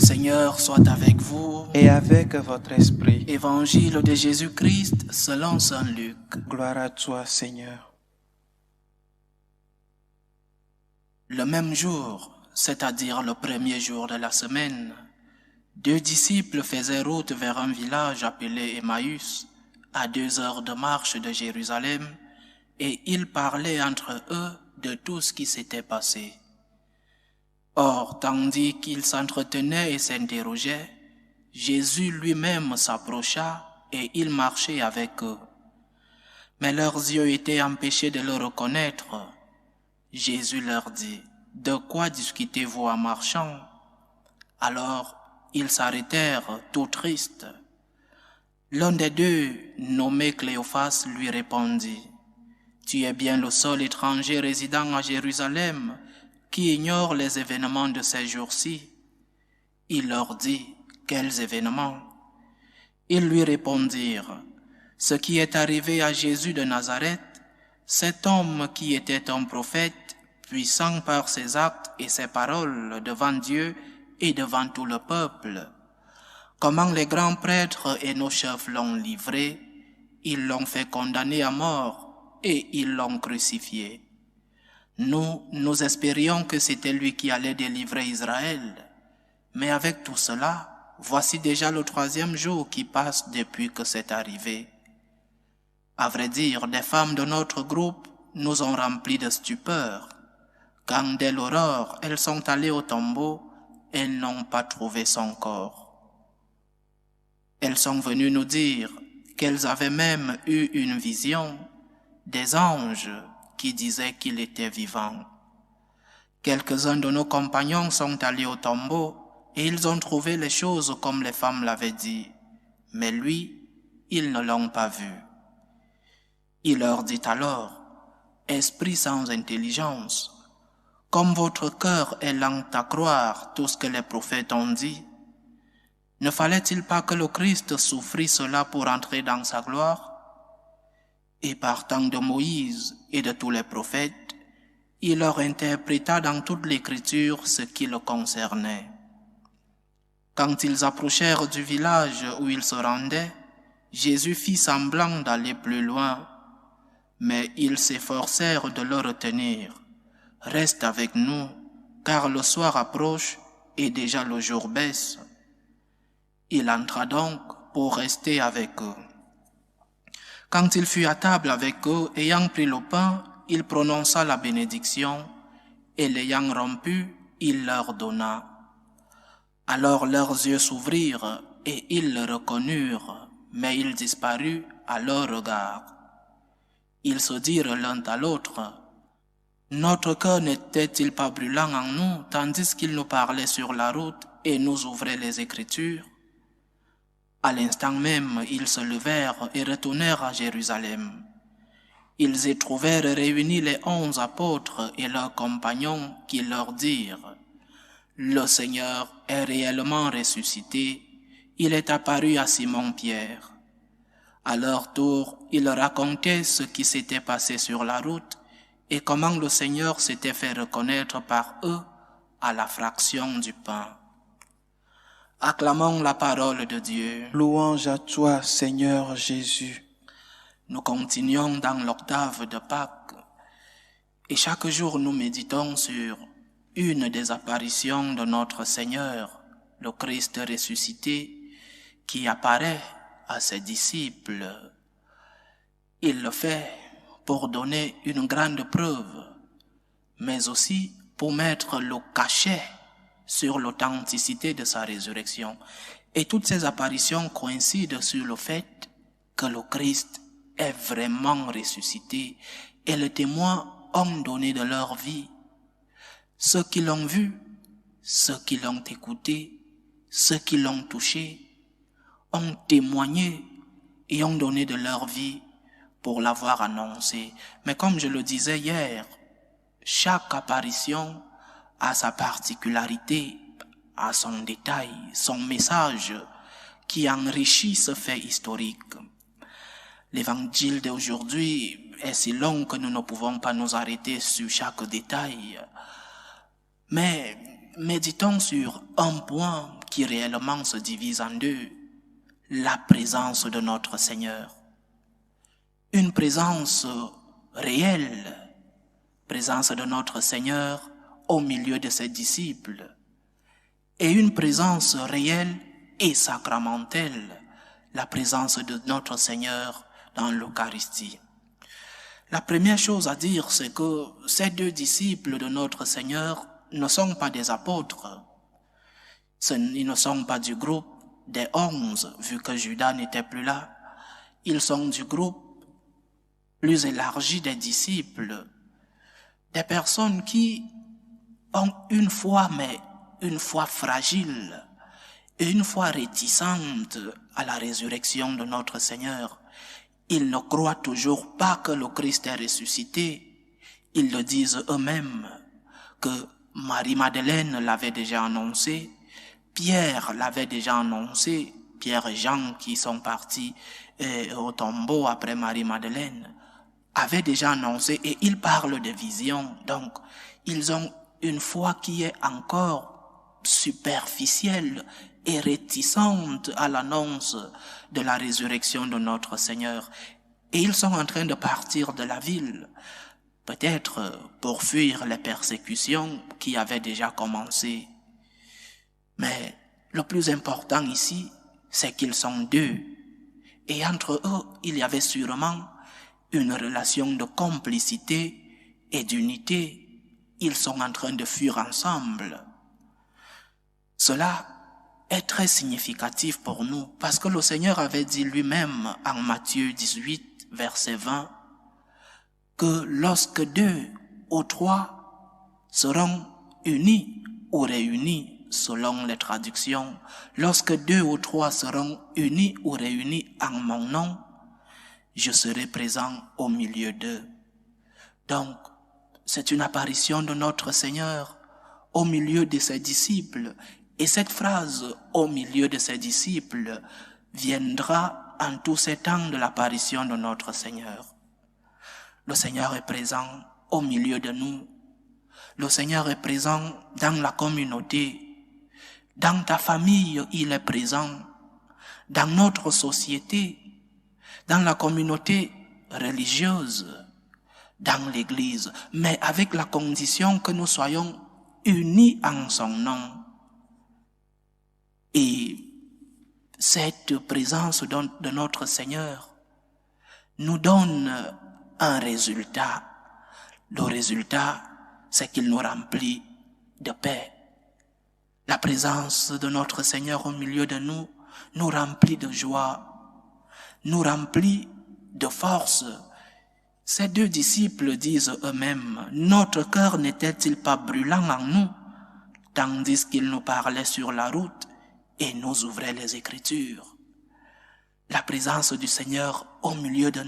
Seigneur soit avec vous. Et avec votre esprit. Évangile de Jésus-Christ selon saint Luc. Gloire à toi, Seigneur. Le même jour, c'est-à-dire le premier jour de la semaine, 2 disciples faisaient route vers un village appelé Emmaüs, à 2 heures de marche de Jérusalem, et ils parlaient entre eux de tout ce qui s'était passé. Or, tandis qu'ils s'entretenaient et s'interrogeaient, Jésus lui-même s'approcha et il marchait avec eux. Mais leurs yeux étaient empêchés de le reconnaître. Jésus leur dit, « De quoi discutez-vous en marchant ?» Alors, ils s'arrêtèrent, tout tristes. L'un des deux, nommé Cléophas, lui répondit, « Tu es bien le seul étranger résidant à Jérusalem qui ignore les événements de ces jours-ci. » Il leur dit, « Quels événements ?» Ils lui répondirent, « Ce qui est arrivé à Jésus de Nazareth, cet homme qui était un prophète, puissant par ses actes et ses paroles devant Dieu et devant tout le peuple. Comment les grands prêtres et nos chefs l'ont livré, ils l'ont fait condamner à mort et ils l'ont crucifié. Nous espérions que c'était lui qui allait délivrer Israël. Mais avec tout cela, voici déjà le 3e jour qui passe depuis que c'est arrivé. À vrai dire, des femmes de notre groupe nous ont remplis de stupeur. Quand dès l'aurore, elles sont allées au tombeau, elles n'ont pas trouvé son corps. Elles sont venues nous dire qu'elles avaient même eu une vision, des anges qui disaient qu'il était vivant. Quelques-uns de nos compagnons sont allés au tombeau et ils ont trouvé les choses comme les femmes l'avaient dit, mais lui, ils ne l'ont pas vu. Il leur dit alors, « Esprit sans intelligence, comme votre cœur est lent à croire tout ce que les prophètes ont dit, ne fallait-il pas que le Christ souffrit cela pour entrer dans sa gloire? Et partant de Moïse et de tous les prophètes, il leur interpréta dans toute l'Écriture ce qui le concernait. Quand ils approchèrent du village où ils se rendaient, Jésus fit semblant d'aller plus loin, mais ils s'efforcèrent de le retenir. « Reste avec nous, car le soir approche et déjà le jour baisse. » Il entra donc pour rester avec eux. Quand il fut à table avec eux, ayant pris le pain, il prononça la bénédiction, et l'ayant rompu, il leur donna. Alors leurs yeux s'ouvrirent, et ils le reconnurent, mais il disparut à leur regard. Ils se dirent l'un à l'autre, « Notre cœur n'était-il pas brûlant en nous, tandis qu'il nous parlait sur la route et nous ouvrait les Écritures ?» À l'instant même, ils se levèrent et retournèrent à Jérusalem. Ils y trouvèrent réunis les 11 apôtres et leurs compagnons qui leur dirent, « Le Seigneur est réellement ressuscité, il est apparu à Simon-Pierre. » À leur tour, ils racontaient ce qui s'était passé sur la route et comment le Seigneur s'était fait reconnaître par eux à la fraction du pain. Acclamons la parole de Dieu. Louange à toi, Seigneur Jésus. Nous continuons dans l'octave de Pâques et chaque jour nous méditons sur une des apparitions de notre Seigneur, le Christ ressuscité, qui apparaît à ses disciples. Il le fait pour donner une grande preuve, mais aussi pour mettre le cachet sur l'authenticité de sa résurrection. Et toutes ces apparitions coïncident sur le fait que le Christ est vraiment ressuscité et les témoins ont donné de leur vie. Ceux qui l'ont vu, ceux qui l'ont écouté, ceux qui l'ont touché, ont témoigné et ont donné de leur vie pour l'avoir annoncé. Mais comme je le disais hier, chaque apparition a sa particularité, a son détail, son message qui enrichit ce fait historique. L'évangile d'aujourd'hui est si long que nous ne pouvons pas nous arrêter sur chaque détail. Mais méditons sur un point qui réellement se divise en deux, la présence de notre Seigneur. Une présence réelle, présence de notre Seigneur au milieu de ses disciples, et une présence réelle et sacramentelle, la présence de notre Seigneur dans l'Eucharistie. La première chose à dire, c'est que ces deux disciples de notre Seigneur ne sont pas des apôtres. Ils ne sont pas du groupe des 11, vu que Judas n'était plus là. Ils sont du groupe plus élargi des disciples, des personnes qui ont une foi, mais une foi fragile et une foi réticente à la résurrection de notre Seigneur. Ils ne croient toujours pas que le Christ est ressuscité. Ils le disent eux-mêmes, que Marie-Madeleine l'avait déjà annoncé, Pierre l'avait déjà annoncé, Pierre et Jean qui sont partis au tombeau après Marie-Madeleine, avaient déjà annoncé et ils parlent de visions. Donc, ils ont une foi qui est encore superficielle et réticente à l'annonce de la résurrection de notre Seigneur. Et ils sont en train de partir de la ville, peut-être pour fuir les persécutions qui avaient déjà commencé. Mais le plus important ici, c'est qu'ils sont deux. Et entre eux, il y avait sûrement une relation de complicité et d'unité. Ils sont en train de fuir ensemble. Cela est très significatif pour nous, parce que le Seigneur avait dit lui-même en Matthieu 18, verset 20, que lorsque 2 ou 3 seront unis ou réunis, selon les traductions, lorsque 2 ou 3 seront unis ou réunis en mon nom, je serai présent au milieu d'eux. Donc, c'est une apparition de notre Seigneur au milieu de ses disciples. Et cette phrase « au milieu de ses disciples » viendra en tous ces temps de l'apparition de notre Seigneur. Le Seigneur est présent au milieu de nous. Le Seigneur est présent dans la communauté. Dans ta famille, il est présent. Dans notre société, dans la communauté religieuse, dans l'Église, mais avec la condition que nous soyons unis en son nom. Et cette présence de notre Seigneur nous donne un résultat. Le résultat, c'est qu'il nous remplit de paix. La présence de notre Seigneur au milieu de nous nous remplit de joie, nous remplit de force. Ces deux disciples disent eux-mêmes, « Notre cœur n'était-il pas brûlant en nous, tandis qu'ils nous parlaient sur la route et nous ouvraient les Écritures ?» La présence du Seigneur au milieu de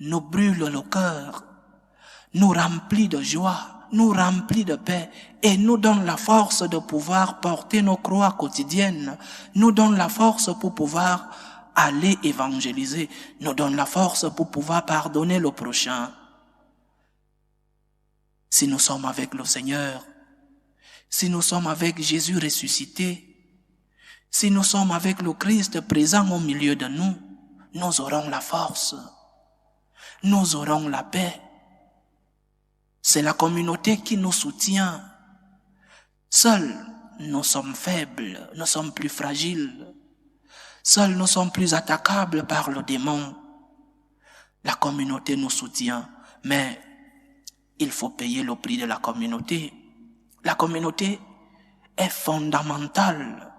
nous brûle le cœur, nous remplit de joie, nous remplit de paix et nous donne la force de pouvoir porter nos croix quotidiennes, nous donne la force pour pouvoir aller évangéliser, nous donne la force pour pouvoir pardonner le prochain. Si nous sommes avec le Seigneur, si nous sommes avec Jésus ressuscité, si nous sommes avec le Christ présent au milieu de nous, nous aurons la force, nous aurons la paix. C'est la communauté qui nous soutient. Seuls, nous sommes faibles, nous sommes plus fragiles. Seuls, nous sommes plus attaquables par le démon. La communauté nous soutient, mais il faut payer le prix de la communauté. La communauté est fondamentale,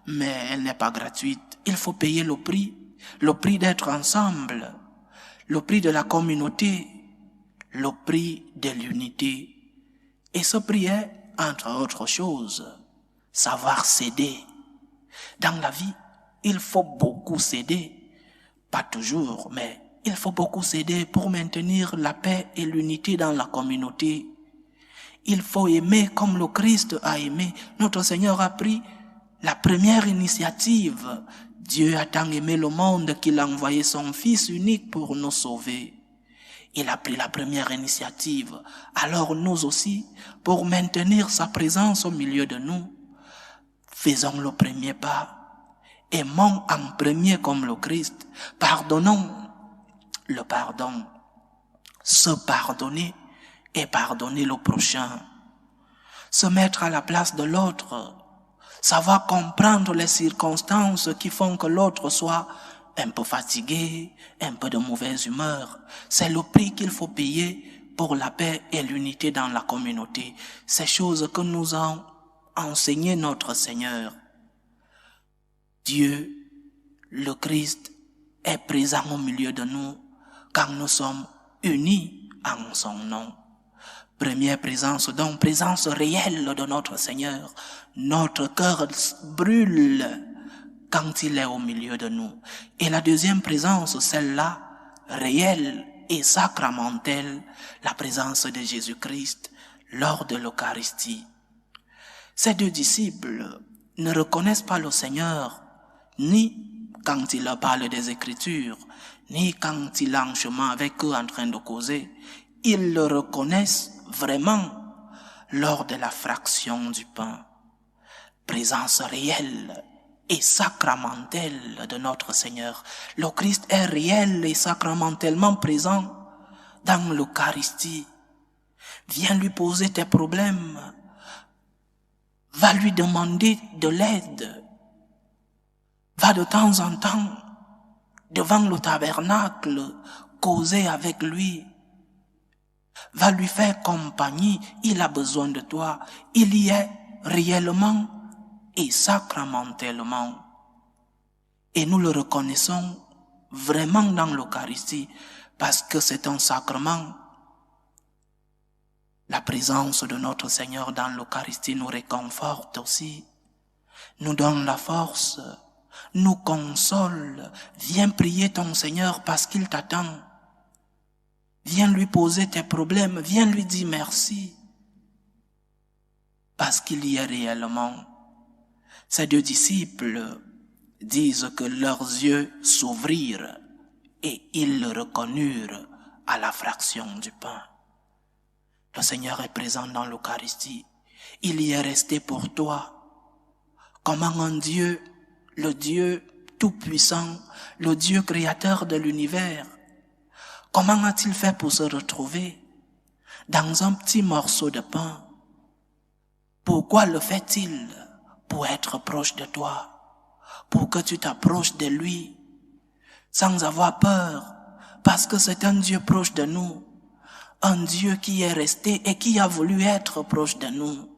mais elle n'est pas gratuite. Il faut payer le prix d'être ensemble, le prix de la communauté, le prix de l'unité. Et ce prix est, entre autres choses, savoir céder. Dans la vie, il faut beaucoup céder. Pas toujours, mais il faut beaucoup céder pour maintenir la paix et l'unité dans la communauté. Il faut aimer comme le Christ a aimé. Notre Seigneur a pris la première initiative. Dieu a tant aimé le monde qu'il a envoyé son Fils unique pour nous sauver. Il a pris la première initiative. Alors nous aussi, pour maintenir sa présence au milieu de nous, Faisons le premier pas. Aimons en premier comme le Christ. Pardonnons. Le pardon. Se pardonner et pardonner le prochain. Se mettre à la place de l'autre. Savoir comprendre les circonstances qui font que l'autre soit un peu fatigué, un peu de mauvaise humeur. C'est le prix qu'il faut payer pour la paix et l'unité dans la communauté. Ces choses que nous a enseigné notre Seigneur. Dieu, le Christ, est présent au milieu de nous quand nous sommes unis en son nom. Première présence, donc présence réelle de notre Seigneur. Notre cœur brûle quand il est au milieu de nous. Et la deuxième présence, celle-là, réelle et sacramentelle, la présence de Jésus-Christ lors de l'Eucharistie. Ces deux disciples ne reconnaissent pas le Seigneur, ni quand il leur parle des Écritures, ni quand il est en chemin avec eux en train de causer. Ils le reconnaissent vraiment lors de la fraction du pain. Présence réelle et sacramentelle de notre Seigneur. Le Christ est réel et sacramentellement présent dans l'Eucharistie. Viens lui poser tes problèmes. Va lui demander de l'aide. Va de temps en temps devant le tabernacle causer avec lui. Va lui faire compagnie. Il a besoin de toi. Il y est réellement et sacramentellement. Et nous le reconnaissons vraiment dans l'Eucharistie parce que c'est un sacrement. La présence de notre Seigneur dans l'Eucharistie nous réconforte aussi, nous donne la force, nous console. Viens prier ton Seigneur parce qu'il t'attend. Viens lui poser tes problèmes, viens lui dire merci parce qu'il y est réellement. Ces deux disciples disent que leurs yeux s'ouvrirent et ils le reconnurent à la fraction du pain. Le Seigneur est présent dans l'Eucharistie. Il y est resté pour toi. Comment un Dieu, le Dieu tout-puissant, le Dieu créateur de l'univers, comment a-t-il fait pour se retrouver dans un petit morceau de pain? Pourquoi le fait-il? Pour être proche de toi, pour que tu t'approches de lui, sans avoir peur, parce que c'est un Dieu proche de nous, un Dieu qui est resté et qui a voulu être proche de nous.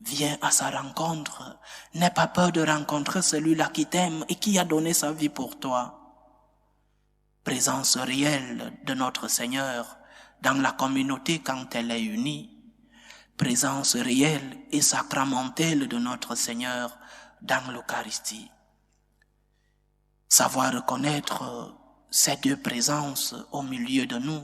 Viens à sa rencontre, n'aie pas peur de rencontrer celui-là qui t'aime et qui a donné sa vie pour toi. Présence réelle de notre Seigneur dans la communauté quand elle est unie. Présence réelle et sacramentelle de notre Seigneur dans l'Eucharistie. Savoir reconnaître ces deux présences au milieu de nous.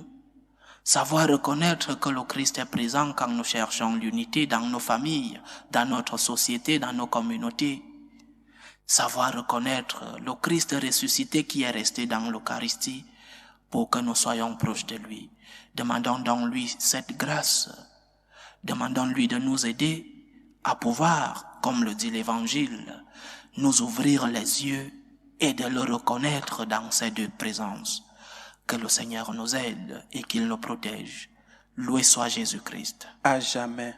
Savoir reconnaître que le Christ est présent quand nous cherchons l'unité dans nos familles, dans notre société, dans nos communautés. Savoir reconnaître le Christ ressuscité qui est resté dans l'Eucharistie pour que nous soyons proches de lui. Demandons donc lui cette grâce. Demandons-lui de nous aider à pouvoir, comme le dit l'Évangile, nous ouvrir les yeux et de le reconnaître dans ces deux présences. Que le Seigneur nous aide et qu'il nous protège. Loué soit Jésus-Christ. À jamais.